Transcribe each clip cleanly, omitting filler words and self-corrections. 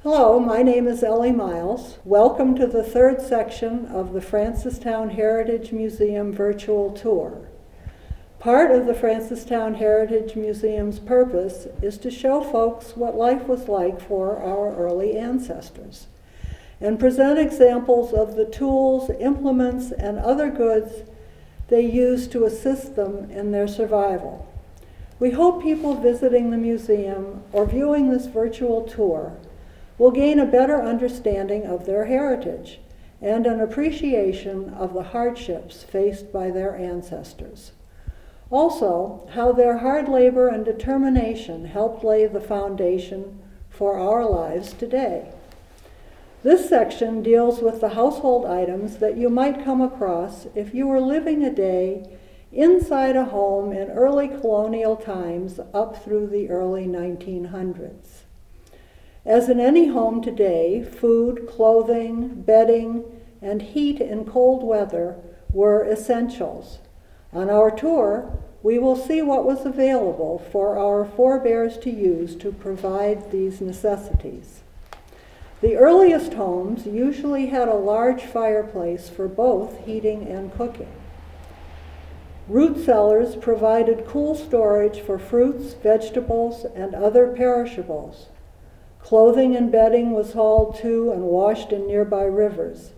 Hello, my name is Ellie Miles. Welcome to the third section of the Francistown Heritage Museum virtual tour. Part of the Francistown Heritage Museum's purpose is to show folks what life was like for our early ancestors and present examples of the tools, implements, and other goods they used to assist them in their survival. We hope people visiting the museum or viewing this virtual tour will gain a better understanding of their heritage and an appreciation of the hardships faced by their ancestors. Also, how their hard labor and determination helped lay the foundation for our lives today. This section deals with the household items that you might come across if you were living a day inside a home in early colonial times up through the early 1900s. As in any home today, food, clothing, bedding, and heat in cold weather were essentials. On our tour, we will see what was available for our forebears to use to provide these necessities. The earliest homes usually had a large fireplace for both heating and cooking. Root cellars provided cool storage for fruits, vegetables, and other perishables. Clothing and bedding was hauled to and washed in nearby rivers.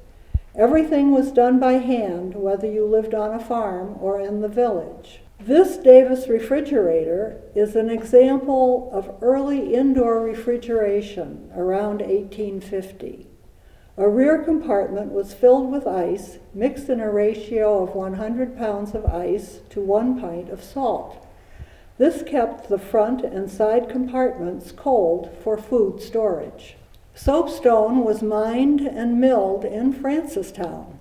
Everything was done by hand, whether you lived on a farm or in the village. This Davis refrigerator is an example of early indoor refrigeration around 1850. A rear compartment was filled with ice, mixed in a ratio of 100 pounds of ice to 1 pint of salt. This kept the front and side compartments cold for food storage. Soapstone was mined and milled in Francistown.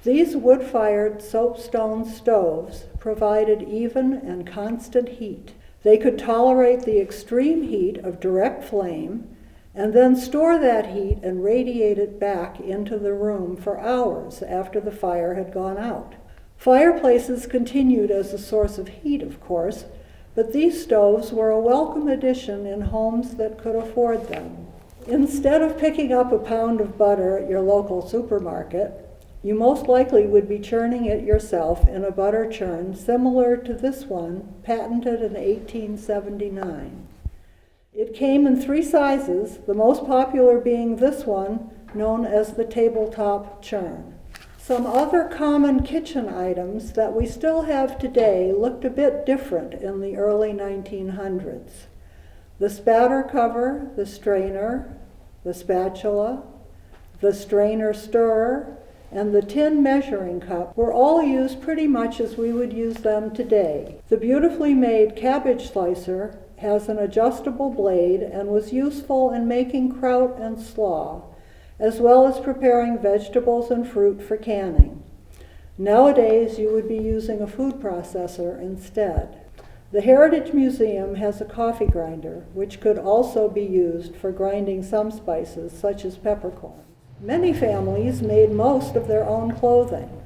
These wood-fired soapstone stoves provided even and constant heat. They could tolerate the extreme heat of direct flame and then store that heat and radiate it back into the room for hours after the fire had gone out. Fireplaces continued as a source of heat, of course, but these stoves were a welcome addition in homes that could afford them. Instead of picking up a pound of butter at your local supermarket, you most likely would be churning it yourself in a butter churn similar to this one, patented in 1879. It came in 3 sizes, the most popular being this one, known as the tabletop churn. Some other common kitchen items that we still have today looked a bit different in the early 1900s. The spatter cover, the strainer, the spatula, the strainer stirrer, and the tin measuring cup were all used pretty much as we would use them today. The beautifully made cabbage slicer has an adjustable blade and was useful in making kraut and slaw, as well as preparing vegetables and fruit for canning. Nowadays, you would be using a food processor instead. The Heritage Museum has a coffee grinder, which could also be used for grinding some spices, such as peppercorn. Many families made most of their own clothing.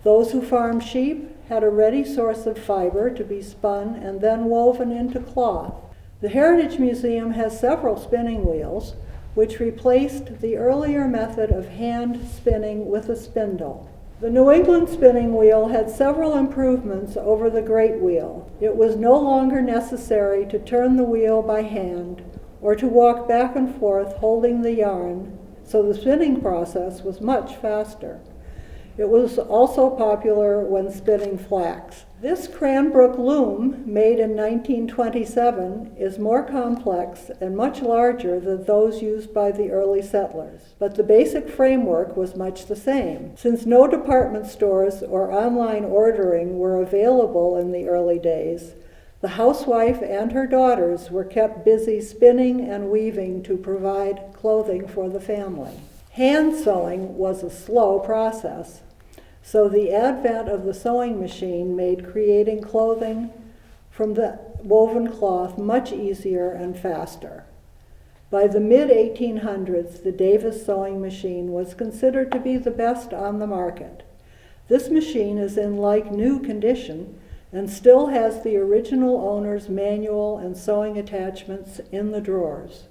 Those who farmed sheep had a ready source of fiber to be spun and then woven into cloth. The Heritage Museum has several spinning wheels, which replaced the earlier method of hand spinning with a spindle. The New England spinning wheel had several improvements over the great wheel. It was no longer necessary to turn the wheel by hand or to walk back and forth holding the yarn, so the spinning process was much faster. It was also popular when spinning flax. This Cranbrook loom, made in 1927, is more complex and much larger than those used by the early settlers. But the basic framework was much the same. Since no department stores or online ordering were available in the early days, the housewife and her daughters were kept busy spinning and weaving to provide clothing for the family. Hand sewing was a slow process, so the advent of the sewing machine made creating clothing from the woven cloth much easier and faster. By the mid-1800s, the Davis sewing machine was considered to be the best on the market. This machine is in like-new condition and still has the original owner's manual and sewing attachments in the drawers.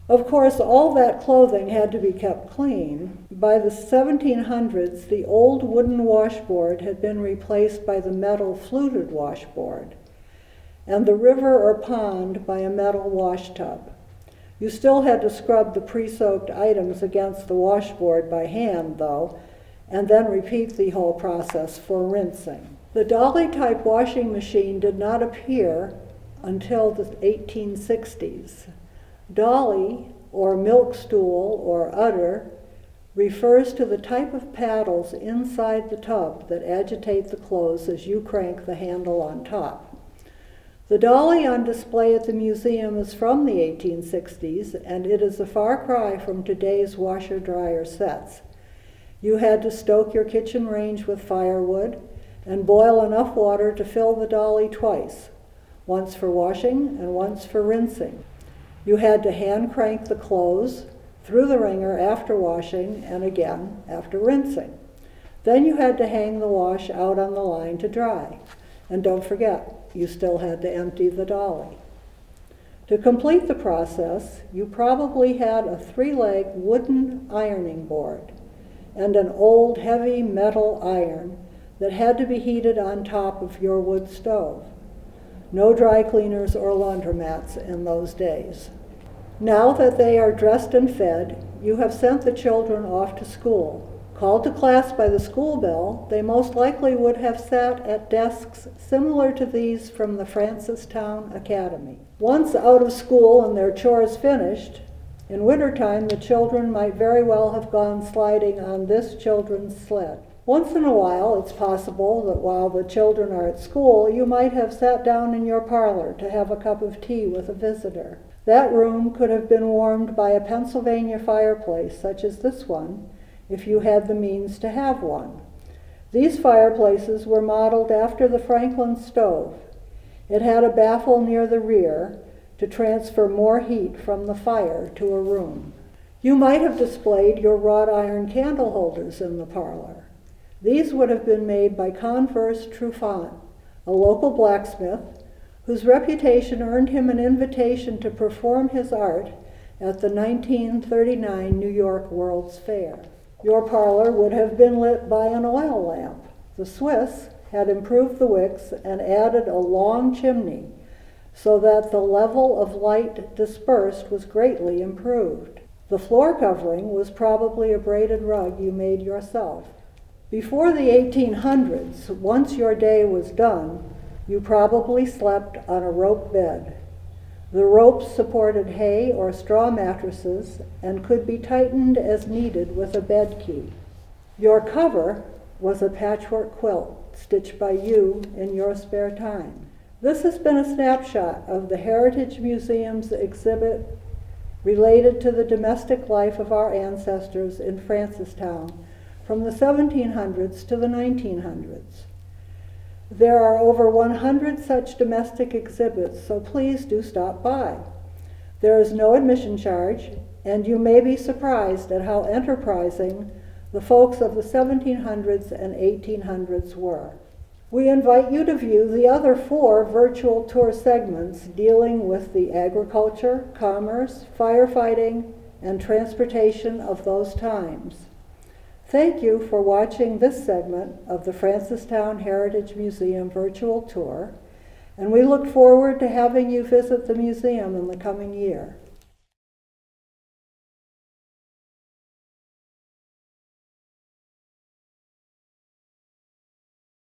Of course, all that clothing had to be kept clean. By the 1700s, the old wooden washboard had been replaced by the metal fluted washboard, and the river or pond by a metal wash tub. You still had to scrub the pre-soaked items against the washboard by hand, though, and then repeat the whole process for rinsing. The dolly-type washing machine did not appear until the 1860s. Dolly, or milk stool, or udder, refers to the type of paddles inside the tub that agitate the clothes as you crank the handle on top. The dolly on display at the museum is from the 1860s, and it is a far cry from today's washer-dryer sets. You had to stoke your kitchen range with firewood and boil enough water to fill the dolly twice, once for washing and once for rinsing. You had to hand crank the clothes through the wringer after washing and again after rinsing. Then you had to hang the wash out on the line to dry. And don't forget, you still had to empty the dolly. To complete the process, you probably had a 3-leg wooden ironing board and an old heavy metal iron that had to be heated on top of your wood stove. No dry cleaners or laundromats in those days. Now that they are dressed and fed, you have sent the children off to school. Called to class by the school bell, they most likely would have sat at desks similar to these from the Francistown Academy. Once out of school and their chores finished, in wintertime the children might very well have gone sliding on this children's sled. Once in a while, it's possible that while the children are at school, you might have sat down in your parlor to have a cup of tea with a visitor. That room could have been warmed by a Pennsylvania fireplace, such as this one, if you had the means to have one. These fireplaces were modeled after the Franklin stove. It had a baffle near the rear to transfer more heat from the fire to a room. You might have displayed your wrought iron candle holders in the parlor. These would have been made by Converse Trufant, a local blacksmith whose reputation earned him an invitation to perform his art at the 1939 New York World's Fair. Your parlor would have been lit by an oil lamp. The Swiss had improved the wicks and added a long chimney so that the level of light dispersed was greatly improved. The floor covering was probably a braided rug you made yourself. Before the 1800s, once your day was done, you probably slept on a rope bed. The ropes supported hay or straw mattresses and could be tightened as needed with a bed key. Your cover was a patchwork quilt stitched by you in your spare time. This has been a snapshot of the Heritage Museum's exhibit related to the domestic life of our ancestors in Francistown from the 1700s to the 1900s. There are over 100 such domestic exhibits, so please do stop by. There is no admission charge, and you may be surprised at how enterprising the folks of the 1700s and 1800s were. We invite you to view the other 4 virtual tour segments dealing with the agriculture, commerce, firefighting, and transportation of those times. Thank you for watching this segment of the Francistown Heritage Museum virtual tour, and we look forward to having you visit the museum in the coming year.